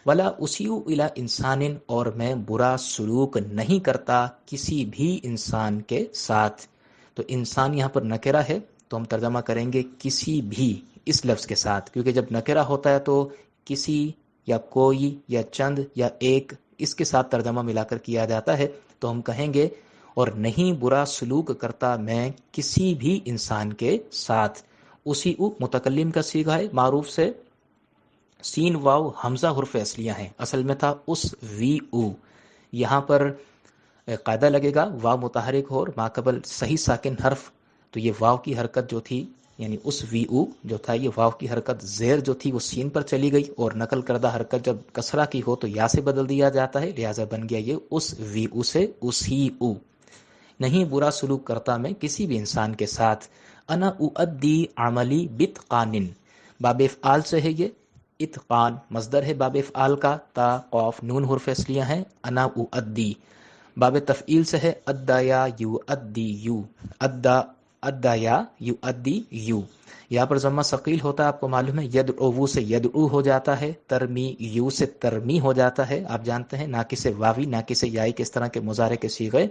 ولا اسیء الی انسان، اور میں برا سلوک نہیں کرتا کسی بھی انسان کے ساتھ. تو انسان یہاں پر نکرہ ہے، تو ہم ترجمہ کریں گے کسی بھی اس لفظ کے ساتھ، کیونکہ جب نکرہ ہوتا ہے تو کسی یا کوئی یا چند یا ایک اس کے ساتھ ترجمہ ملا کر کیا جاتا ہے. تو ہم کہیں گے اور نہیں برا سلوک کرتا میں کسی بھی انسان کے ساتھ. اسی او متکلم کا صیغہ ہے، معروف سے سین واو حمزہ حرف اصلیہ ہیں، اصل میں تھا اس وی او. یہاں پر قاعدہ لگے گا واو متحرک ہو اور ماقبل صحیح ساکن حرف، تو یہ واو کی حرکت جو تھی یعنی اس وی او جو تھا، یہ واو کی حرکت زیر جو تھی وہ سین پر چلی گئی، اور نقل کردہ حرکت جب کسرہ کی ہو تو یا سے بدل دیا جاتا ہے، لہٰذا بن گیا یہ اس وی او سے اسی او. نہیں برا سلوک کرتا میں کسی بھی انسان کے ساتھ. انا اؤدی عملی باتقان، باب افعال سے ہے، یہ اتقان مصدر ہے باب افعال کا، تا قاف نون حرف اصلیہ ہیں. انا اؤدی باب تفعیل سے ہے، ادایا یو ادی یو، ادا ادایا یو ادی یو. یہاں پر ضمہ ثقیل ہوتا ہے، آپ کو معلوم ہے. یدعو سے یدعو ہو جاتا ہے، ترمی یو سے ترمی ہو جاتا ہے. آپ جانتے ہیں ناقص واوی ناقص یائی کس طرح کے مضارع کے صیغے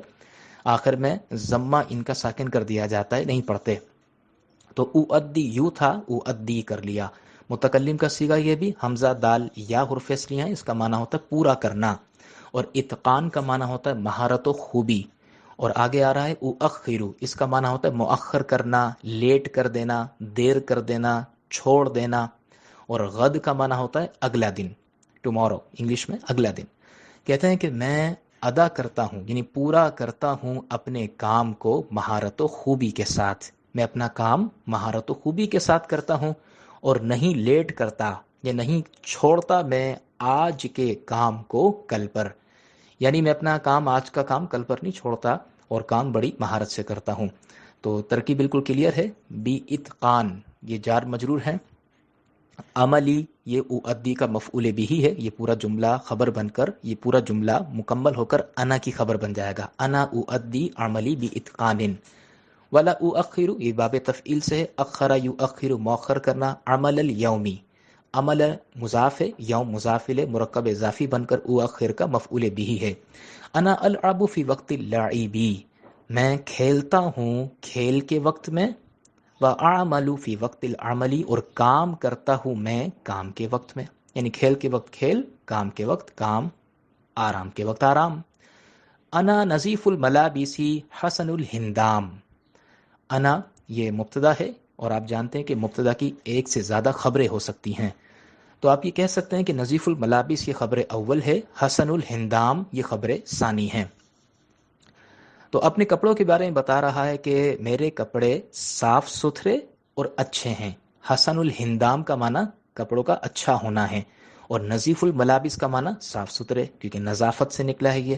آخر میں ضمہ ان کا ساکن کر دیا جاتا ہے، نہیں پڑھتے. تو اؤدی یو تھا، اؤدی کر لیا. متکلم کا صیغہ یہ بھی حمزہ دال یا حرف اصلیہ ہیں، اس کا معنی ہوتا ہے پورا کرنا. اور اتقان کا معنی ہوتا ہے مہارت و خوبی. اور آگے آ رہا ہے اؤخرو، اس کا معنی ہوتا ہے مؤخر کرنا، لیٹ کر دینا، دیر کر دینا، چھوڑ دینا. اور غد کا معنی ہوتا ہے اگلا دن، ٹمورو انگلش میں اگلا دن. کہتے ہیں کہ میں ادا کرتا ہوں یعنی پورا کرتا ہوں اپنے کام کو مہارت و خوبی کے ساتھ. میں اپنا کام مہارت و خوبی کے ساتھ کرتا ہوں اور نہیں لیٹ کرتا یا نہیں چھوڑتا میں آج کے کام کو کل پر. یعنی میں اپنا کام آج کا کام کل پر نہیں چھوڑتا اور کام بڑی مہارت سے کرتا ہوں. تو ترکیب بالکل کلیئر ہے. بی اتقان یہ جار مجرور ہے. عملی یہ اؤدی کا مفعول بھی ہے، یہ پورا جملہ خبر بن کر یہ پورا جملہ مکمل ہو کر انا کی خبر بن جائے گا. انا اؤدی عملی باتقان. ولا اؤخر یہ باب تفعیل سے ہے، اخر یؤخر مؤخر کرنا. عمل الیومی، عمل مضاف ہے، یوم مضاف الیہ مرکب اضافی بن کر اؤخر کا مفعول بھی ہے. انا العب فی وقت اللعب، میں کھیلتا ہوں کھیل کے وقت میں. وَأَعْمَلُ فِي وقت العملی، اور کام کرتا ہوں میں کام کے وقت میں. یعنی کھیل کے وقت کھیل، کام کے وقت کام، آرام کے وقت آرام. انا نظیف الملابس حسن الہندام. انا یہ مبتدا ہے، اور آپ جانتے ہیں کہ مبتدا کی ایک سے زیادہ خبریں ہو سکتی ہیں. تو آپ یہ کہہ سکتے ہیں کہ نظیف الملابس یہ خبر اول ہے، حسن الہندام یہ خبر ثانی ہیں. تو اپنے کپڑوں کے بارے میں بتا رہا ہے کہ میرے کپڑے صاف ستھرے اور اچھے ہیں. حسن الہندام کا معنی کپڑوں کا اچھا ہونا ہے، اور نظیف الملابس کا معنی صاف ستھرے، کیونکہ نظافت سے نکلا ہے یہ.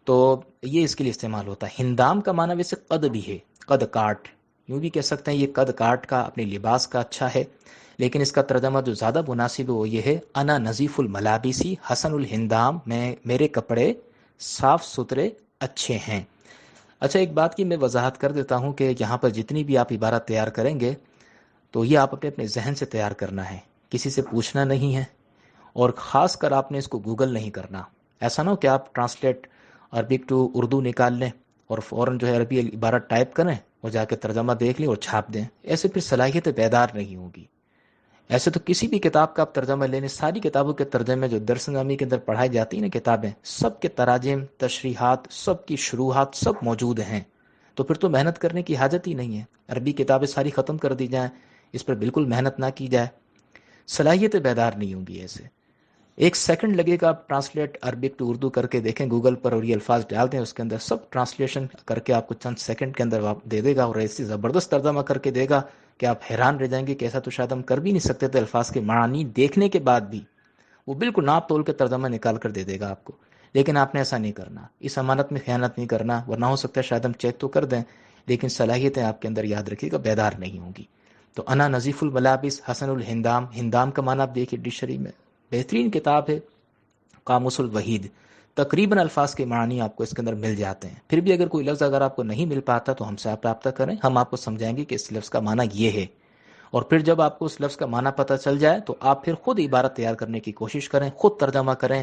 تو یہ اس کے لیے استعمال ہوتا ہے. ہندام کا معنی ویسے قد بھی ہے، قد کاٹ، یوں بھی کہہ سکتے ہیں یہ قد کاٹ کا اپنے لباس کا اچھا ہے. لیکن اس کا ترجمہ جو زیادہ مناسب ہے وہ یہ ہے، انا نظیف الملابسی حسن الہندام، میں میرے کپڑے صاف ستھرے اچھے ہیں. اچھا ایک بات کی میں وضاحت کر دیتا ہوں کہ یہاں پر جتنی بھی آپ عبارت تیار کریں گے تو یہ آپ اپنے ذہن سے تیار کرنا ہے، کسی سے پوچھنا نہیں ہے، اور خاص کر آپ نے اس کو گوگل نہیں کرنا. ایسا نہ ہو کہ آپ ٹرانسلیٹ عربک ٹو اردو نکال لیں اور فوراً جو ہے عربی عبارت ٹائپ کریں اور جا کے ترجمہ دیکھ لیں اور چھاپ دیں. ایسے پھر صلاحیت بیدار نہیں ہوگی. ایسے تو کسی بھی کتاب کا آپ ترجمہ لینے، ساری کتابوں کے ترجمے جو درس نامی کے اندر پڑھائی جاتی ہیں نا کتابیں، سب کے تراجم، تشریحات، سب کی شروحات سب موجود ہیں. تو پھر تو محنت کرنے کی حاجت ہی نہیں ہے. عربی کتابیں ساری ختم کر دی جائیں، اس پر بالکل محنت نہ کی جائے، صلاحیت بیدار نہیں ہوگی. ایسے ایک سیکنڈ لگے گا، آپ ٹرانسلیٹ عربک ٹو اردو کر کے دیکھیں گوگل پر اور یہ الفاظ ڈال دیں، اس کے اندر سب ٹرانسلیشن کر کے آپ کو چند سیکنڈ کے اندر دے دے گا، اور ایسی زبردست ترجمہ کر کے دے گا کہ آپ حیران رہ جائیں گے کہ ایسا تو شاید ہم کر بھی نہیں سکتے تھے. الفاظ کے معانی دیکھنے کے بعد بھی وہ بالکل ناپ تول کے ترجمہ نکال کر دے دے گا آپ کو. لیکن آپ نے ایسا نہیں کرنا، اس امانت میں خیانت نہیں کرنا، ورنہ ہو سکتا ہے شاید ہم چیک تو کر دیں لیکن صلاحیتیں آپ کے اندر یاد رکھیے گا بیدار نہیں ہوں گی. تو انا نظیف الملابس حسن الہندام، ہندام کا معنی آپ دیکھیے ڈکشنری میں، بہترین کتاب ہے قاموس الوحید، تقریباً الفاظ کے معنی آپ کو اس کے اندر مل جاتے ہیں. پھر بھی اگر کوئی لفظ اگر آپ کو نہیں مل پاتا تو ہم سے آپ رابطہ کریں، ہم آپ کو سمجھائیں گے کہ اس لفظ کا معنی یہ ہے. اور پھر جب آپ کو اس لفظ کا معنی پتہ چل جائے تو آپ پھر خود عبارت تیار کرنے کی کوشش کریں، خود ترجمہ کریں،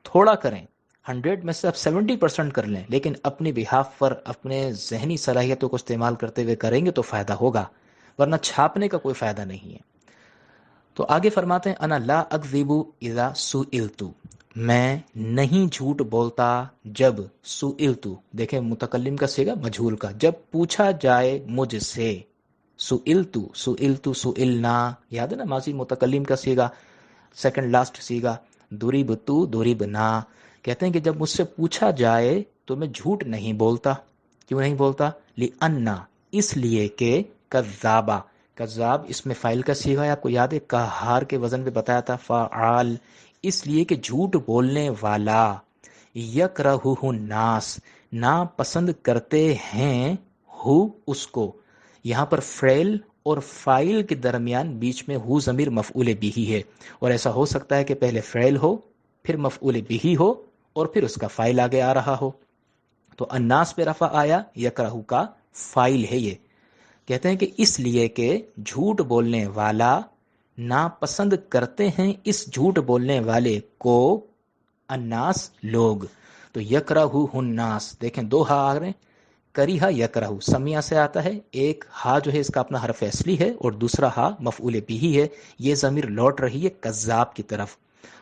تھوڑا کریں، 100 میں سے آپ 70% کر لیں، لیکن اپنی بہاف پر اپنے ذہنی صلاحیتوں کو استعمال کرتے ہوئے کریں گے تو فائدہ ہوگا، ورنہ چھاپنے کا کوئی فائدہ نہیں ہے۔ تو آگے فرماتے ہیں انا لا اکذب اذا سئلت، میں نہیں جھوٹ بولتا جب سئلت، دیکھیں متکلم کا صیغہ مجھول کا، جب پوچھا جائے مجھ سے، سئلت سئلت سئلنا، یاد ہے نا ماضی متکلم کا صیغہ، سیکنڈ لاسٹ صیغہ، ضربت ضربنا، کہتے ہیں کہ جب مجھ سے پوچھا جائے تو میں جھوٹ نہیں بولتا۔ کیوں نہیں بولتا؟ لأن، اس لیے کہ کذابہ، کذاب اس میں فاعل کا صیغہ ہے، آپ کو یاد ہے قہار کے وزن پہ بتایا تھا فعال، اس لیے کہ جھوٹ بولنے والا، یکرہہ الناس، نا پسند کرتے ہیں، ہو اس کو، یہاں پر فعل اور فاعل کے درمیان بیچ میں ہو ضمیر مفعول بہ ہے، اور ایسا ہو سکتا ہے کہ پہلے فعل ہو پھر مفعول بہ ہو اور پھر اس کا فاعل آگے آ رہا ہو، تو الناس پہ رفع آیا، یکرہو کا فاعل ہے یہ۔ کہتے ہیں کہ اس لیے کہ جھوٹ بولنے والا ناپسند کرتے ہیں اس جھوٹ بولنے والے کو الناس، لوگ، تو یکرہو الناس، دیکھیں دو ہا آ رہے ہیں، کریہا یکرہو، سمیہ سے آتا ہے، ایک ہا جو ہے اس کا اپنا حرف اصلی ہے اور دوسرا ہا مفعول بہ ہے، یہ ضمیر لوٹ رہی ہے کذاب کی طرف۔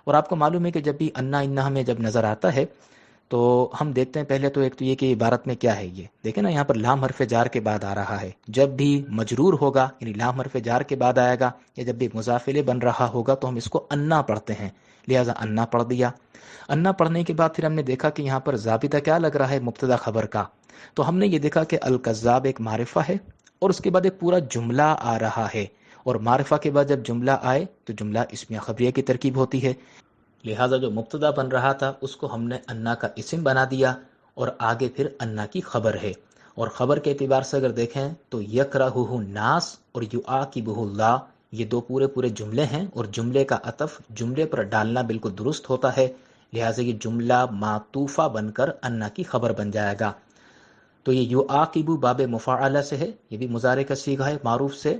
اور آپ کو معلوم ہے کہ جب بھی انا انہا میں جب نظر آتا ہے تو ہم دیکھتے ہیں پہلے تو ایک تو یہ کہ عبارت میں کیا ہے، یہ دیکھیں نا یہاں پر لام حرف جار کے بعد آ رہا ہے، جب بھی مجرور ہوگا یعنی لام حرف جار کے بعد آئے گا، یا جب بھی مضاف الیہ بن رہا ہوگا تو ہم اس کو انا پڑھتے ہیں، لہذا انا پڑھ دیا۔ انا پڑھنے کے بعد پھر ہم نے دیکھا کہ یہاں پر ضابطہ کیا لگ رہا ہے مبتدا خبر کا، تو ہم نے یہ دیکھا کہ الکذاب ایک معرفہ ہے اور اس کے بعد ایک پورا جملہ آ رہا ہے، اور معرفہ کے بعد جب جملہ آئے تو جملہ اسمیہ خبریہ کی ترکیب ہوتی ہے، لہٰذا جو مبتدا بن رہا تھا اس کو ہم نے انا کا اسم بنا دیا اور آگے پھر انا کی خبر ہے، اور خبر کے اعتبار سے اگر دیکھیں تو یکرہہ الناس اور یعاقبہ اللہ، یہ دو پورے پورے جملے ہیں اور جملے کا عطف جملے پر ڈالنا بالکل درست ہوتا ہے، لہٰذا یہ جملہ معطوفہ بن کر انا کی خبر بن جائے گا۔ تو یہ یعاقب باب مفاعلہ سے ہے، یہ بھی مضارع کا صیغہ ہے معروف سے،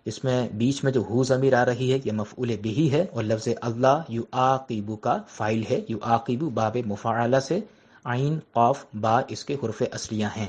اس میں بیچ میں جو ہو ضمیر آ رہی ہے یہ مفعول بہ ہے، اور لفظ اللہ یعاقب کا فاعل ہے، یعاقب باب مفاعلہ سے، عین قاف با اس کے حرف اصلیہ ہیں۔